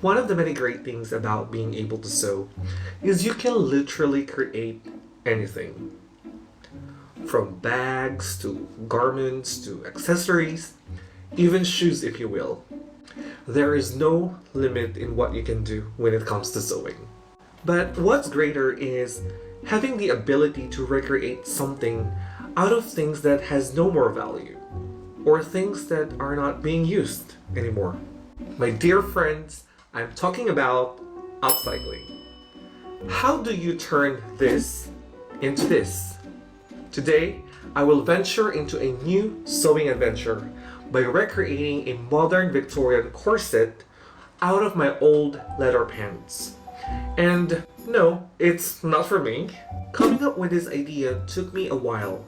One of the many great things about being able to sew is you can literally create anything. From bags to garments to accessories, even shoes, if you will. There is no limit in what you can do when it comes to sewing. But what's greater is having the ability to recreate something out of things that has no more value or things that are not being used anymore. My dear friends, I'm talking about upcycling. How do you turn this into this? Today, I will venture into a new sewing adventure by recreating a modern Victorian corset out of my old leather pants. And no, it's not for me. Coming up with this idea took me a while,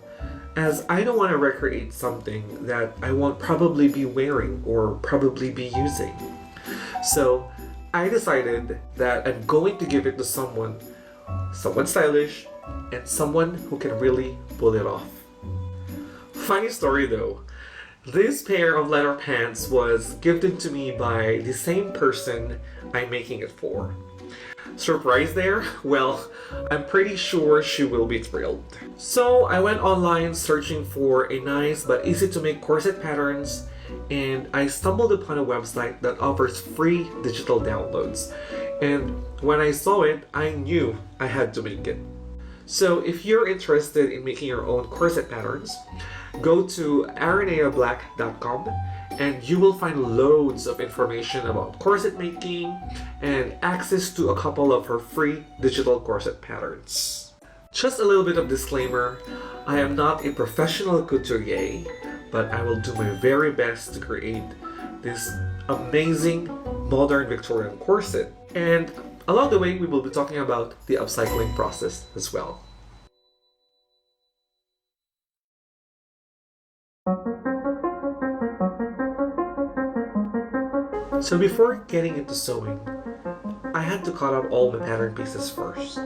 as I don't want to recreate something that I won't probably be wearing or probably be using. So I decided that I'm going to give it to someone stylish, and someone who can really pull it off. Funny story though, this pair of leather pants was gifted to me by the same person I'm making it for. Surprise there? Well, I'm pretty sure she will be thrilled. So I went online searching for a nice but easy to make corset patterns, and I stumbled upon a website that offers free digital downloads. And when I saw it, I knew I had to make it. So if you're interested in making your own corset patterns, go to araneablack.com and you will find loads of information about corset making and access to a couple of her free digital corset patterns. Just a little bit of disclaimer, I am not a professional couturier, but I will do my very best to create this amazing modern Victorian corset. And along the way, we will be talking about the upcycling process as well. So before getting into sewing, I had to cut out all my pattern pieces first.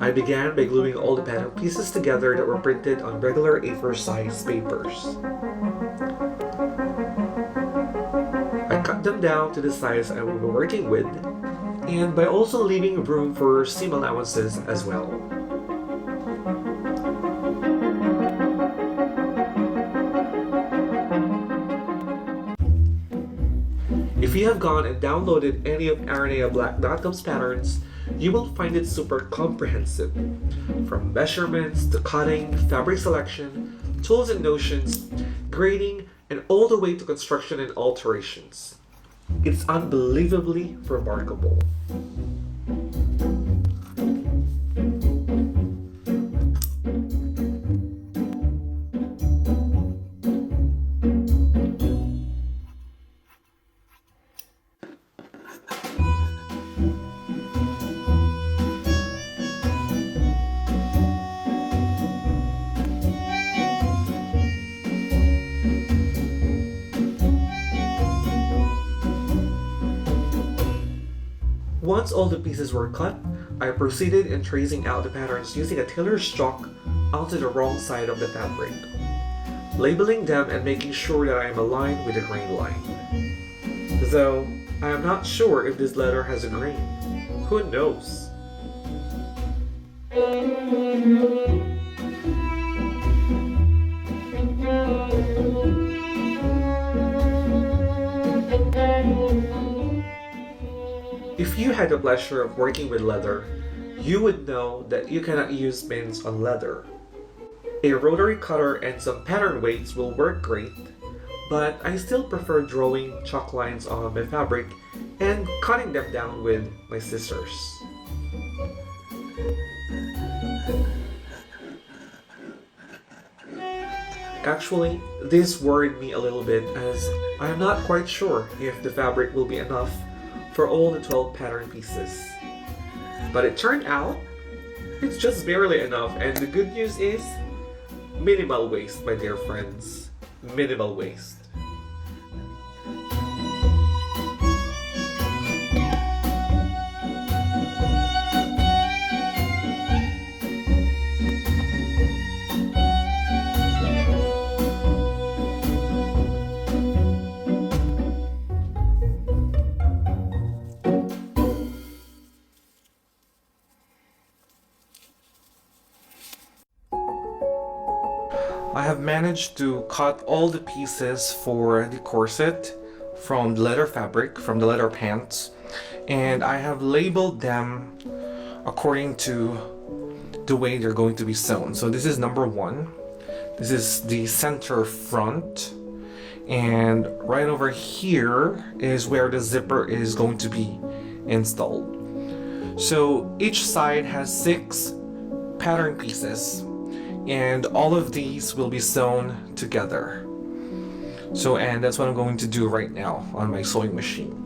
I began by gluing all the pattern pieces together that were printed on regular A4 size papers. I cut them down to the size I will be working with, and by also leaving room for seam allowances as well. If you have gone and downloaded any of araneablack.com's patterns, you will find it super comprehensive. From measurements to cutting, fabric selection, tools and notions, grading, and all the way to construction and alterations. It's unbelievably remarkable. Once all the pieces were cut, I proceeded in tracing out the patterns using a tailor's chalk onto the wrong side of the fabric, labeling them and making sure that I am aligned with the grain line. Though, I am not sure if this letter has a grain. Who knows? If you had the pleasure of working with leather, you would know that you cannot use pins on leather. A rotary cutter and some pattern weights will work great, but I still prefer drawing chalk lines on my fabric and cutting them down with my scissors. Actually, this worried me a little bit as I am not quite sure if the fabric will be enough for all the 12 pattern pieces. But it turned out, it's just barely enough, and the good news is, minimal waste, my dear friends. Minimal waste. I have managed to cut all the pieces for the corset from the leather fabric, from the leather pants, and I have labeled them according to the way they're going to be sewn. So this is number 1. This is the center front, and right over here is where the zipper is going to be installed. So each side has 6 pattern pieces, and all of these will be sewn together. And that's what I'm going to do right now on my sewing machine.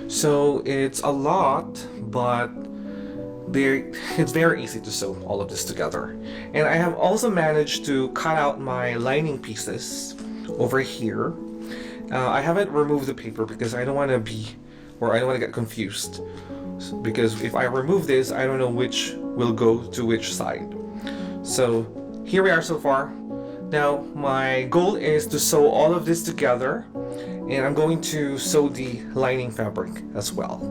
So it's a lot, but it's very easy to sew all of this together. And I have also managed to cut out my lining pieces over here. I haven't removed the paper because I don't want to get confused. Because if I remove this, I don't know which will go to which side. So here we are so far. Now my goal is to sew all of this together, and I'm going to sew the lining fabric as well.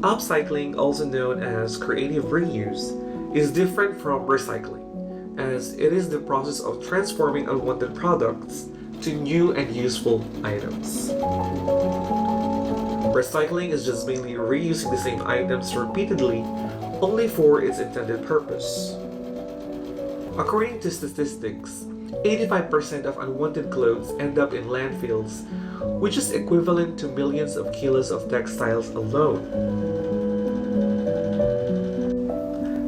Upcycling, also known as creative reuse, is different from recycling, as it is the process of transforming unwanted products to new and useful items. Recycling is just mainly reusing the same items repeatedly, only for its intended purpose. According to statistics, 85% of unwanted clothes end up in landfills, which is equivalent to millions of kilos of textiles alone.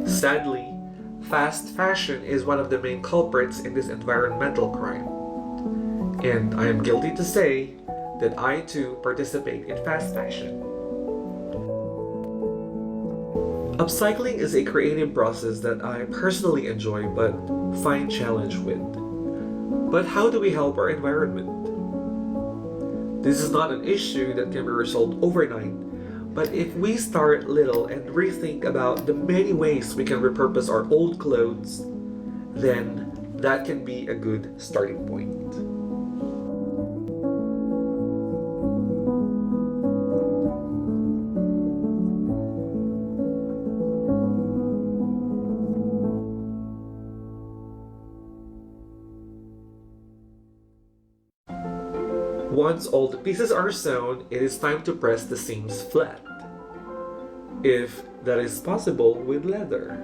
Sadly, fast fashion is one of the main culprits in this environmental crime. And I am guilty to say that I too participate in fast fashion. Upcycling is a creative process that I personally enjoy but find challenge with. But how do we help our environment? This is not an issue that can be resolved overnight, but if we start little and rethink about the many ways we can repurpose our old clothes, then that can be a good starting point. Once all the pieces are sewn, it is time to press the seams flat, if that is possible with leather.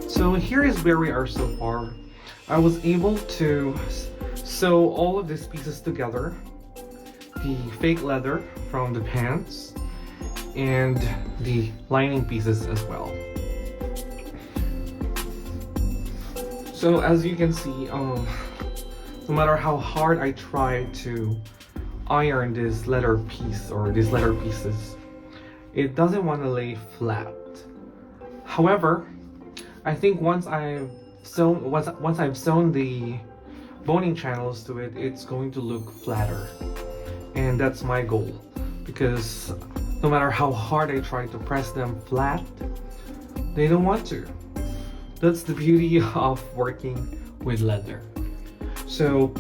So here is where we are so far. I was able to sew all of these pieces together, the fake leather from the pants and the lining pieces as well. So as you can see, no matter how hard I try to iron this leather piece or these leather pieces, it doesn't want to lay flat. However, I think once I've sewn the boning channels to it, it's going to look flatter, and that's my goal, because no matter how hard I try to press them flat, they don't want to. That's the beauty of working with leather. So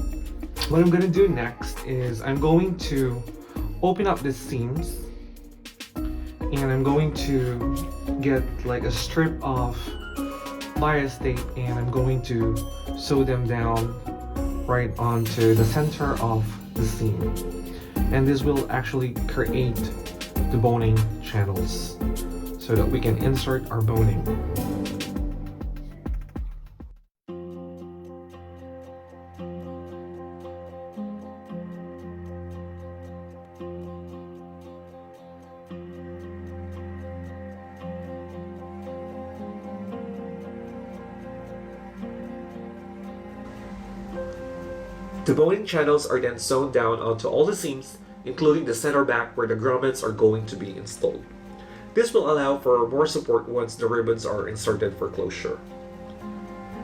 what I'm going to do next is I'm going to open up the seams, and I'm going to get like a strip of bias tape, and I'm going to sew them down right onto the center of the seam, and this will actually create the boning channels so that we can insert our boning. The boning channels are then sewn down onto all the seams, including the center back where the grommets are going to be installed. This will allow for more support once the ribbons are inserted for closure.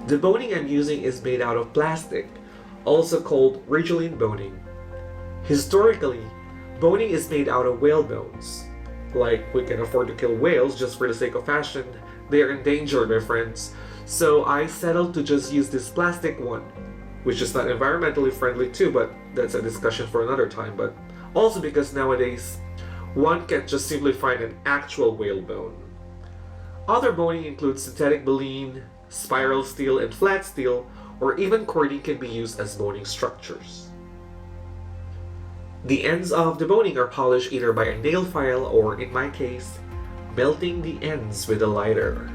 The boning I'm using is made out of plastic, also called Ridgeline boning. Historically, boning is made out of whale bones. Like, we can afford to kill whales just for the sake of fashion. They are endangered, my friends. So I settled to just use this plastic one, which is not environmentally friendly too, but that's a discussion for another time. But also because nowadays, one can't just simply find an actual whale bone. Other boning includes synthetic baleen, spiral steel, and flat steel, or even cording can be used as boning structures. The ends of the boning are polished either by a nail file or, in my case, melting the ends with a lighter.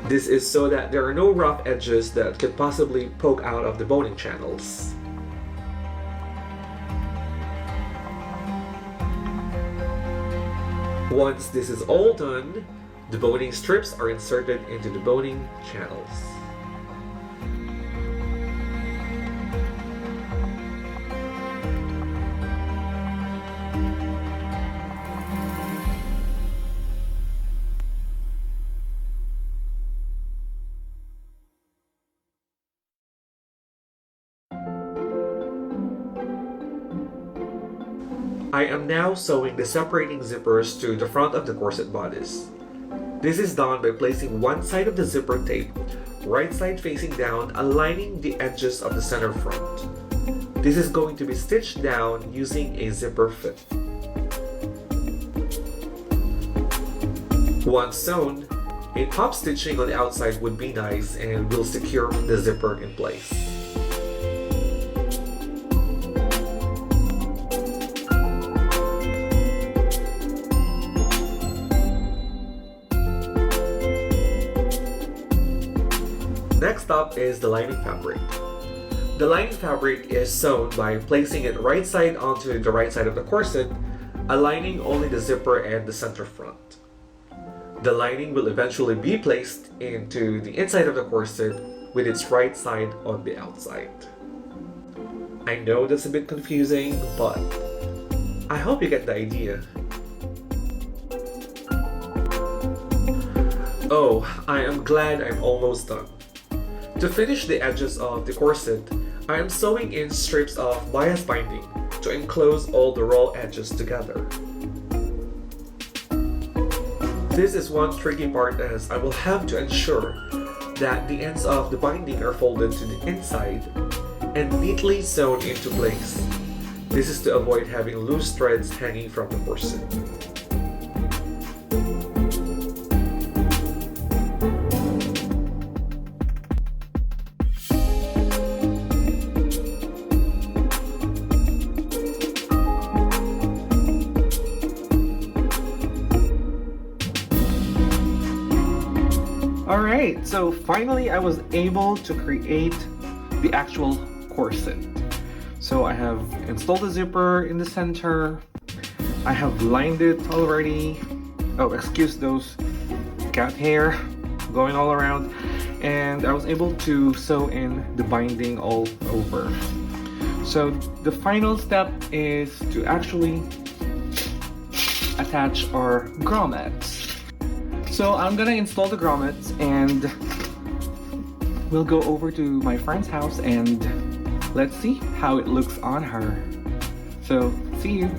This is so that there are no rough edges that could possibly poke out of the boning channels. Once this is all done, the boning strips are inserted into the boning channels. I am now sewing the separating zippers to the front of the corset bodice. This is done by placing one side of the zipper tape, right side facing down, aligning the edges of the center front. This is going to be stitched down using a zipper fit. Once sewn, a top stitching on the outside would be nice and will secure the zipper in place. Next up is the lining fabric. The lining fabric is sewn by placing it right side onto the right side of the corset, aligning only the zipper and the center front. The lining will eventually be placed into the inside of the corset with its right side on the outside. I know that's a bit confusing, but I hope you get the idea. Oh, I am glad I'm almost done. To finish the edges of the corset, I am sewing in strips of bias binding to enclose all the raw edges together. This is one tricky part as I will have to ensure that the ends of the binding are folded to the inside and neatly sewn into place. This is to avoid having loose threads hanging from the corset. Alright, so finally I was able to create the actual corset. So I have installed the zipper in the center. I have lined it already. Oh, excuse those cat hair going all around. And I was able to sew in the binding all over. So the final step is to actually attach our grommets. So I'm gonna install the grommets and we'll go over to my friend's house and let's see how it looks on her. So, see you.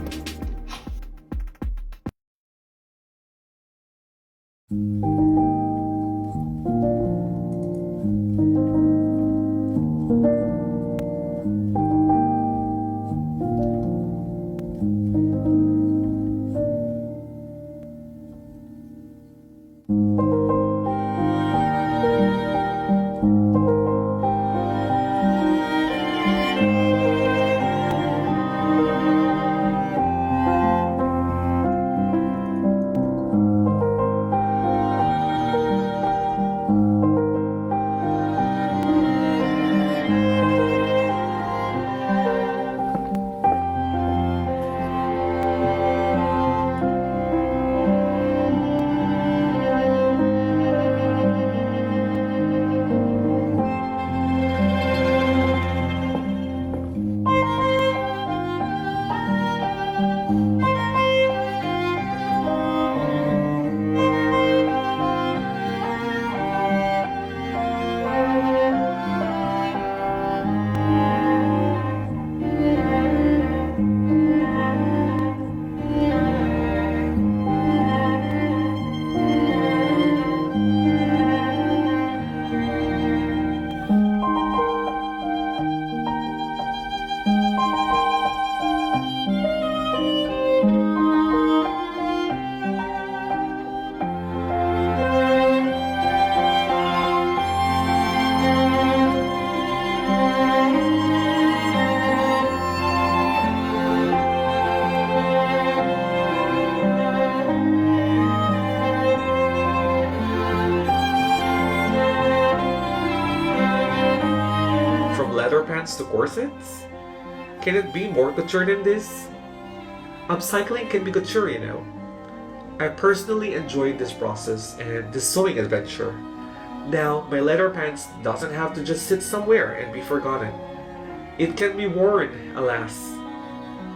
pants to corsets? Can it be more couture than this? Upcycling can be couture, you know. I personally enjoyed this process and this sewing adventure. Now, my leather pants doesn't have to just sit somewhere and be forgotten. It can be worn, alas.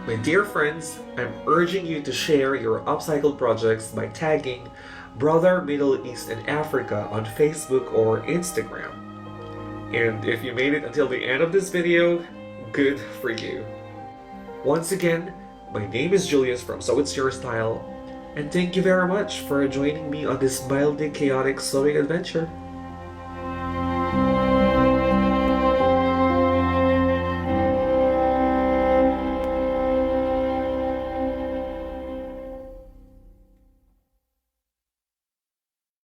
My dear friends, I'm urging you to share your upcycle projects by tagging Brother Middle East and Africa on Facebook or Instagram. And if you made it until the end of this video, good for you. Once again, my name is Julius from Sew It's Your Style, and thank you very much for joining me on this mildly chaotic sewing adventure.